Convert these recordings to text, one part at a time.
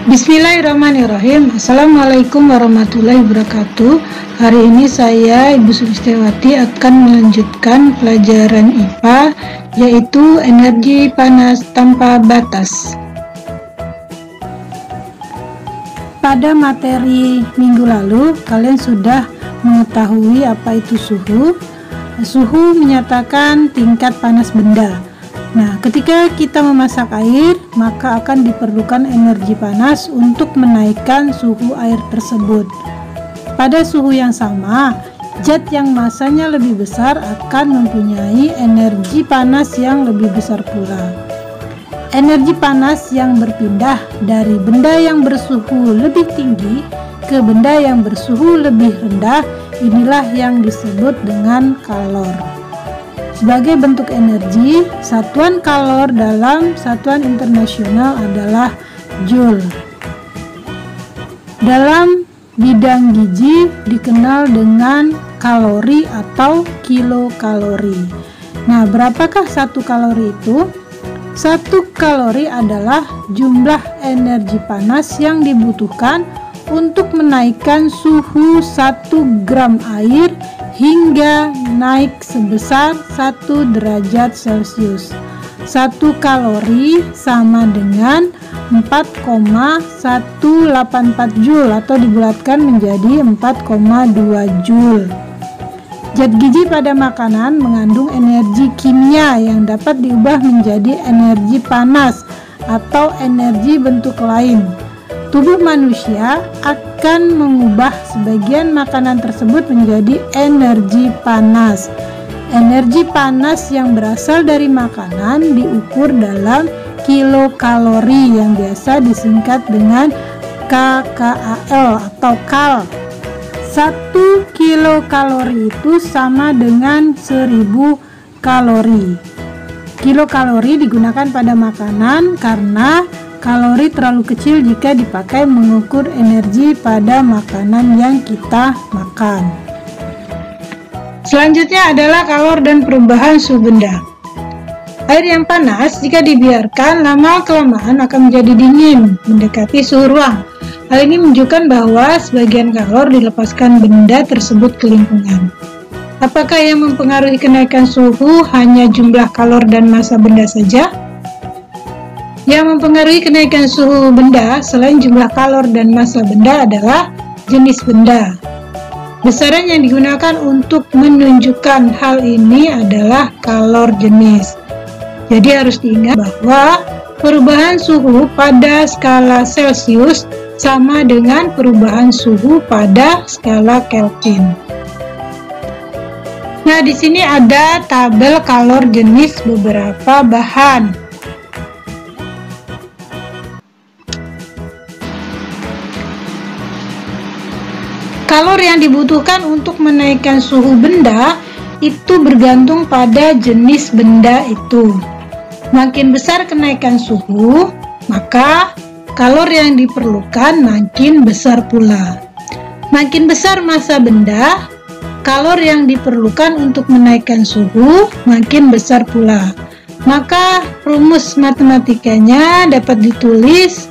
Bismillahirrahmanirrahim. Assalamualaikum warahmatullahi wabarakatuh. Hari ini saya, Ibu Sulistiawati, akan melanjutkan pelajaran IPA, yaitu energi panas tanpa batas. Pada materi minggu lalu, kalian sudah mengetahui apa itu suhu. Suhu menyatakan tingkat panas benda. Nah, ketika kita memasak air, maka akan diperlukan energi panas untuk menaikkan suhu air tersebut. Pada suhu yang sama, zat yang masanya lebih besar akan mempunyai energi panas yang lebih besar pula. Energi panas yang berpindah dari benda yang bersuhu lebih tinggi ke benda yang bersuhu lebih rendah, inilah yang disebut dengan kalor. Sebagai bentuk energi, satuan kalor dalam satuan internasional adalah joule. Dalam bidang gizi dikenal dengan kalori atau kilokalori. Nah, berapakah satu kalori itu? Satu kalori adalah jumlah energi panas yang dibutuhkan untuk menaikkan suhu 1 gram air hingga naik sebesar 1 derajat Celcius. 1 kalori sama dengan 4,184 Joule atau dibulatkan menjadi 4,2 Joule. Zat gizi pada makanan mengandung energi kimia yang dapat diubah menjadi energi panas atau energi bentuk lain. Tubuh manusia akan mengubah sebagian makanan tersebut menjadi energi panas. Energi panas yang berasal dari makanan diukur dalam kilokalori yang biasa disingkat dengan KKAL atau kal. 1 kilokalori itu sama dengan 1000 kalori. Kilokalori digunakan pada makanan karena kalori terlalu kecil jika dipakai mengukur energi pada makanan yang kita makan. Selanjutnya adalah kalor dan perubahan suhu benda. Air yang panas jika dibiarkan lama-kelamaan akan menjadi dingin, mendekati suhu ruang. Hal ini menunjukkan bahwa sebagian kalor dilepaskan benda tersebut ke lingkungan. Apakah yang mempengaruhi kenaikan suhu hanya jumlah kalor dan massa benda saja? Yang mempengaruhi kenaikan suhu benda selain jumlah kalor dan massa benda adalah jenis benda. Besaran yang digunakan untuk menunjukkan hal ini adalah kalor jenis. Jadi harus diingat bahwa perubahan suhu pada skala Celcius sama dengan perubahan suhu pada skala Kelvin. Nah, di sini ada tabel kalor jenis beberapa bahan. Kalor yang dibutuhkan untuk menaikkan suhu benda itu bergantung pada jenis benda itu. Makin besar kenaikan suhu, maka kalor yang diperlukan makin besar pula. Makin besar massa benda, kalor yang diperlukan untuk menaikkan suhu makin besar pula. Maka rumus matematikanya dapat ditulis: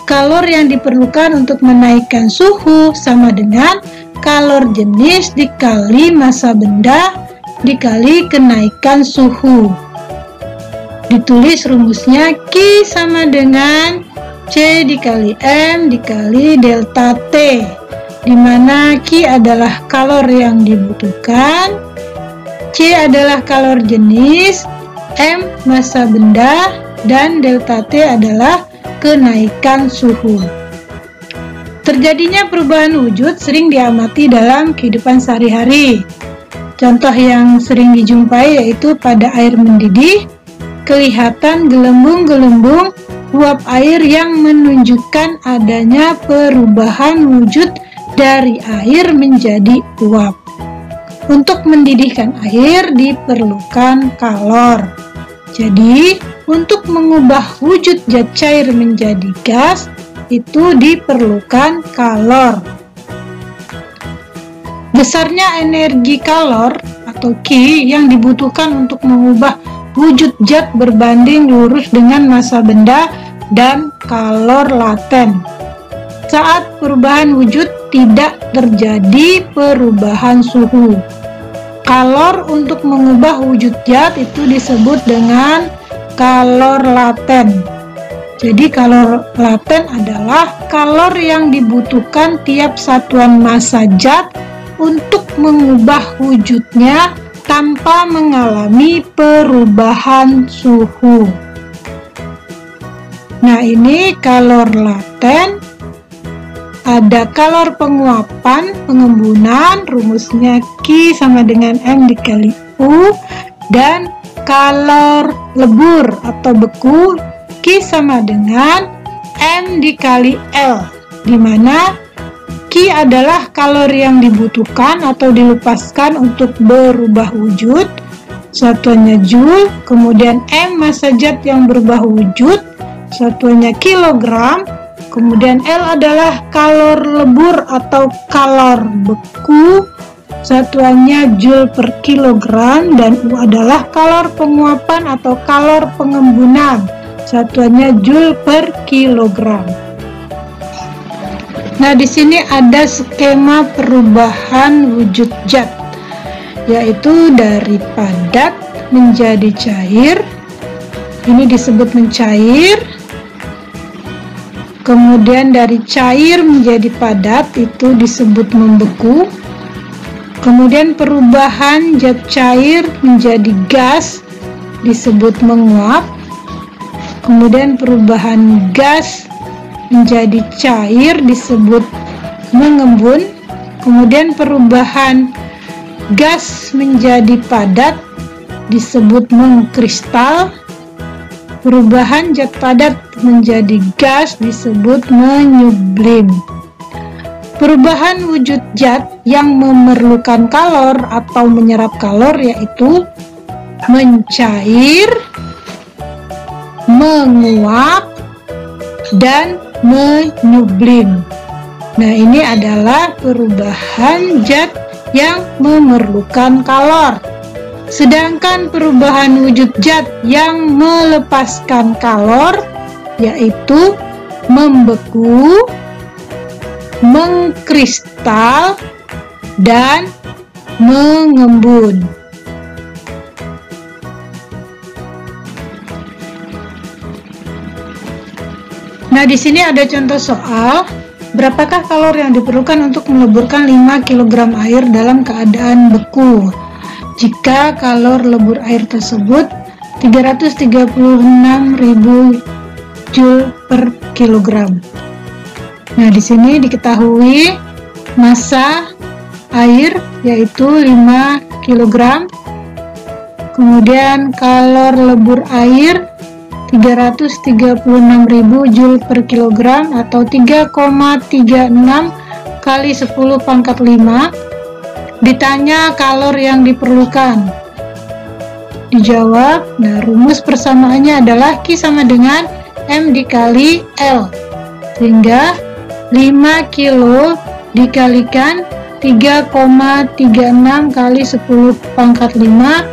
kalor yang diperlukan untuk menaikkan suhu sama dengan kalor jenis dikali massa benda dikali kenaikan suhu. Ditulis rumusnya Q sama dengan C dikali M dikali delta T, di mana Q adalah kalor yang dibutuhkan, C adalah kalor jenis, M massa benda, dan delta T adalah kenaikan suhu. Terjadinya perubahan wujud sering diamati dalam kehidupan sehari-hari. Contoh yang sering dijumpai yaitu pada air mendidih, kelihatan gelembung-gelembung uap air yang menunjukkan adanya perubahan wujud dari air menjadi uap. Untuk mendidihkan air diperlukan kalor. Jadi, untuk mengubah wujud zat cair menjadi gas, itu diperlukan kalor. Besarnya energi kalor atau Q yang dibutuhkan untuk mengubah wujud zat berbanding lurus dengan massa benda dan kalor laten. Saat perubahan wujud tidak terjadi perubahan suhu. Kalor untuk mengubah wujud zat itu disebut dengan kalor laten. Jadi kalor laten adalah kalor yang dibutuhkan tiap satuan massa zat untuk mengubah wujudnya tanpa mengalami perubahan suhu. Nah, ini kalor laten. Ada kalor penguapan, pengembunan, rumusnya Q sama dengan M dikali U, dan kalor lebur atau beku, Q sama dengan M dikali L, di mana Q adalah kalor yang dibutuhkan atau dilepaskan untuk berubah wujud, satuannya Joule, kemudian M massa zat yang berubah wujud, satuannya kilogram, kemudian L adalah kalor lebur atau kalor beku, satuannya Joule per kilogram, dan U adalah kalor penguapan atau kalor pengembunan, satuannya Joule per kilogram. Nah, di sini ada skema perubahan wujud zat, yaitu dari padat menjadi cair. Ini disebut mencair. Kemudian dari cair menjadi padat itu disebut membeku. Kemudian perubahan zat cair menjadi gas disebut menguap. Kemudian perubahan gas menjadi cair disebut mengembun. Kemudian perubahan gas menjadi padat disebut mengkristal. Perubahan zat padat menjadi gas disebut menyublim. Perubahan wujud zat yang memerlukan kalor atau menyerap kalor yaitu mencair, menguap, dan menyublim. Nah, ini adalah perubahan zat yang memerlukan kalor. Sedangkan perubahan wujud zat yang melepaskan kalor yaitu membeku, mengkristal, dan mengembun. Nah, di sini ada contoh soal. Berapakah kalor yang diperlukan untuk meleburkan 5 kg air dalam keadaan beku? Jika kalor lebur air tersebut 336.000 Joule per kilogram. Nah, di sini diketahui massa air yaitu 5 kg. Kemudian kalor lebur air 336.000 Joule per kilogram atau 3,36 kali 10 pangkat 5. Ditanya kalor yang diperlukan. Dijawab, nah rumus persamaannya adalah Q sama dengan M dikali L. Sehingga 5 kilo dikalikan 3,36 kali 10 pangkat 5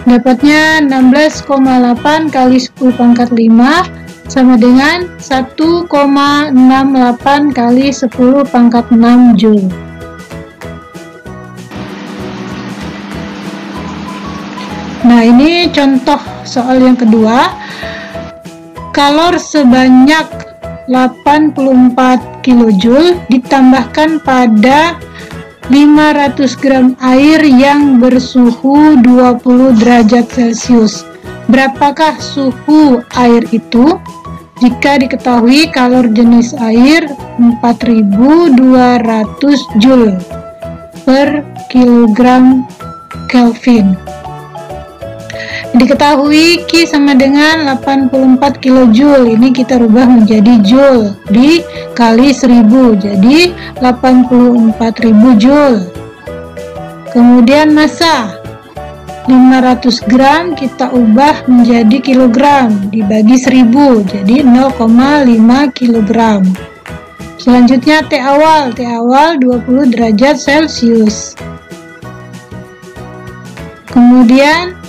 dapatnya 16,8 kali 10 pangkat 5 sama dengan 1,68 kali 10 pangkat 6 Joule. Nah, ini contoh soal yang kedua. Kalor sebanyak 84 kJ ditambahkan pada 500 gram air yang bersuhu 20 derajat Celcius. Berapakah suhu air itu? Jika diketahui kalor jenis air 4200 Joule per kilogram Kelvin. Diketahui Q sama dengan 84 kJ. Ini kita rubah menjadi Joule dikali 1000, jadi 84.000 Joule. Kemudian massa 500 gram kita ubah menjadi kilogram dibagi 1000, jadi 0,5 kg. Selanjutnya T awal 20 derajat Celcius. Kemudian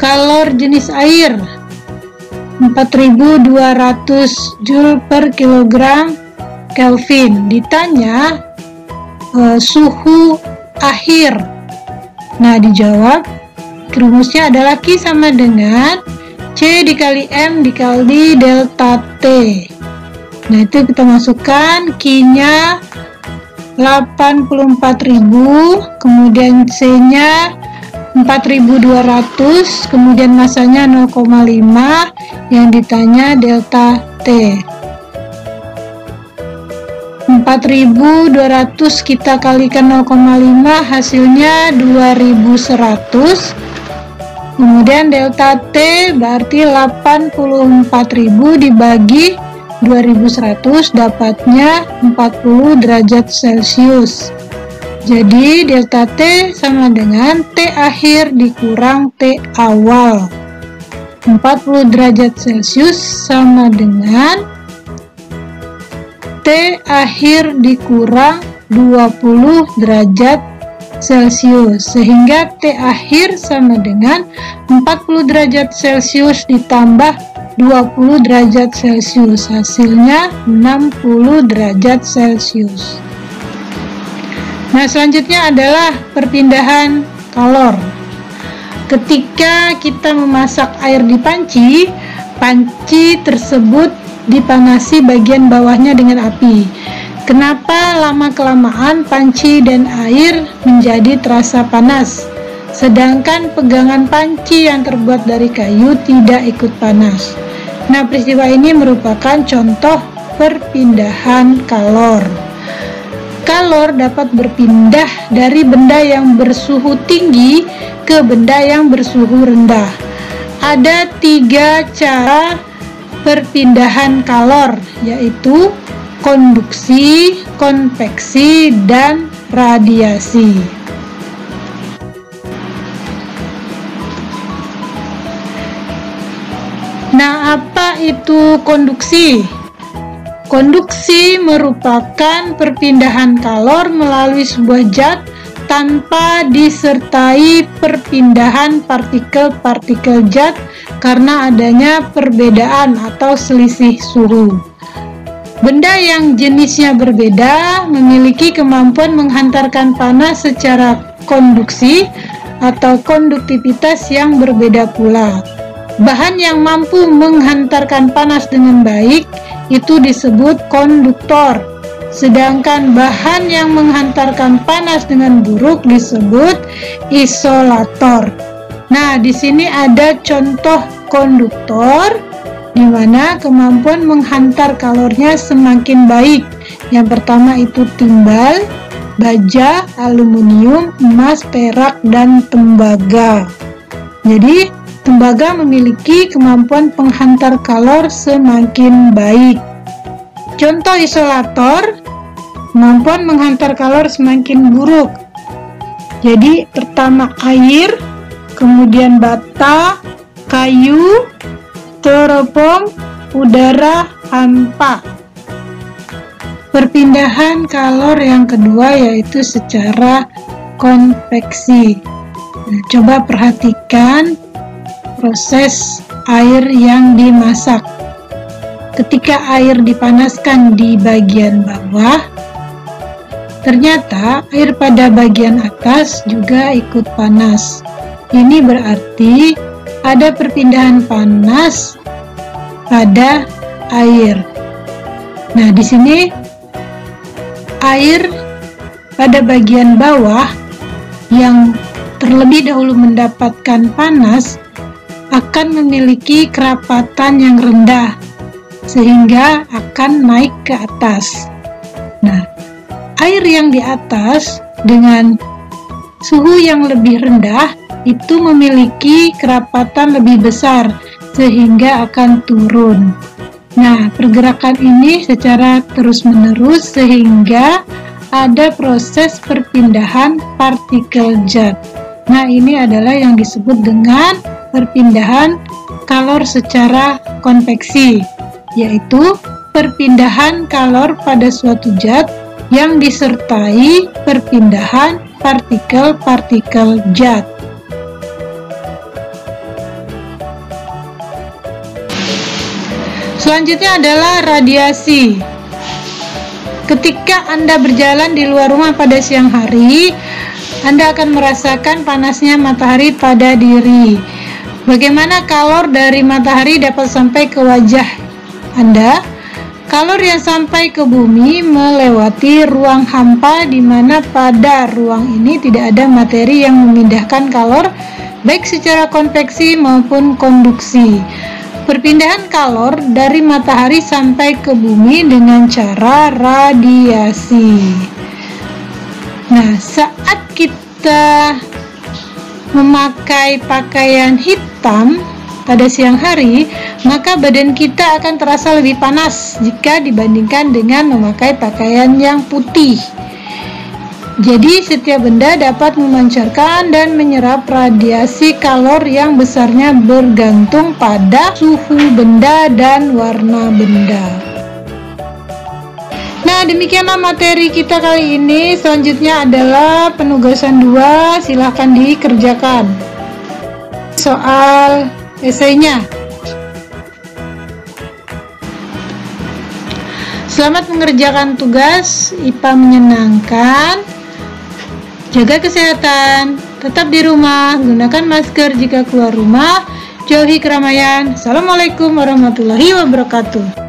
kalor jenis air 4200 Joule per kilogram Kelvin. Ditanya suhu akhir. Nah, dijawab rumusnya adalah Q sama dengan C dikali M dikali delta T. Nah, itu kita masukkan Q-nya 84.000, kemudian C-nya 4.200, kemudian masanya 0,5, yang ditanya delta T. 4.200 kita kalikan 0,5, hasilnya 2.100. Kemudian delta T berarti 84.000 dibagi 2.100, dapatnya 40 derajat Celcius. Jadi delta T sama dengan T akhir dikurang T awal. 40 derajat Celcius sama dengan T akhir dikurang 20 derajat Celcius, sehingga T akhir sama dengan 40 derajat Celcius ditambah 20 derajat Celcius, hasilnya 60 derajat Celcius. Nah, selanjutnya adalah perpindahan kalor. Ketika kita memasak air di panci, panci tersebut dipanasi bagian bawahnya dengan api. Kenapa lama-kelamaan panci dan air menjadi terasa panas, sedangkan pegangan panci yang terbuat dari kayu tidak ikut panas? Nah, peristiwa ini merupakan contoh perpindahan kalor. Kalor dapat berpindah dari benda yang bersuhu tinggi ke benda yang bersuhu rendah. Ada 3 cara perpindahan kalor, yaitu konduksi, konveksi, dan radiasi. Nah, apa itu konduksi? Konduksi merupakan perpindahan kalor melalui sebuah zat tanpa disertai perpindahan partikel-partikel zat karena adanya perbedaan atau selisih suhu. Benda yang jenisnya berbeda memiliki kemampuan menghantarkan panas secara konduksi atau konduktivitas yang berbeda pula. Bahan yang mampu menghantarkan panas dengan baik itu disebut konduktor, sedangkan bahan yang menghantarkan panas dengan buruk disebut isolator. Nah, di sini ada contoh konduktor di mana kemampuan menghantar kalornya semakin baik. Yang pertama itu timbal, baja, aluminium, emas, perak, dan tembaga. Jadi, tembaga memiliki kemampuan penghantar kalor semakin baik. Contoh isolator, kemampuan menghantar kalor semakin buruk. Jadi, pertama air, kemudian bata, kayu, styrofoam, udara, hampa. Perpindahan kalor yang kedua yaitu secara konveksi. Nah, coba perhatikan proses air yang dimasak. Ketika air dipanaskan di bagian bawah, ternyata air pada bagian atas juga ikut panas. Ini berarti ada perpindahan panas pada air. Nah, di sini air pada bagian bawah yang terlebih dahulu mendapatkan panas akan memiliki kerapatan yang rendah sehingga akan naik ke atas. Nah, air yang di atas dengan suhu yang lebih rendah itu memiliki kerapatan lebih besar sehingga akan turun. Nah, pergerakan ini secara terus-menerus sehingga ada proses perpindahan partikel zat. Nah, ini adalah yang disebut dengan perpindahan kalor secara konveksi, yaitu perpindahan kalor pada suatu zat yang disertai perpindahan partikel-partikel zat. Selanjutnya adalah radiasi. Ketika Anda berjalan di luar rumah pada siang hari, Anda akan merasakan panasnya matahari pada diri. Bagaimana kalor dari matahari dapat sampai ke wajah Anda? Kalor yang sampai ke bumi melewati ruang hampa, di mana pada ruang ini tidak ada materi yang memindahkan kalor baik secara konveksi maupun konduksi. Perpindahan kalor dari matahari sampai ke bumi dengan cara radiasi. Nah, saat kita memakai pakaian hitam pada siang hari, maka badan kita akan terasa lebih panas jika dibandingkan dengan memakai pakaian yang putih. Jadi setiap benda dapat memancarkan dan menyerap radiasi kalor yang besarnya bergantung pada suhu benda dan warna benda. Nah, demikianlah materi kita kali ini. Selanjutnya adalah penugasan 2, silahkan dikerjakan. Soal esainya. Selamat mengerjakan tugas, IPA menyenangkan. Jaga kesehatan, tetap di rumah, gunakan masker jika keluar rumah, jauhi keramaian. Assalamualaikum warahmatullahi wabarakatuh.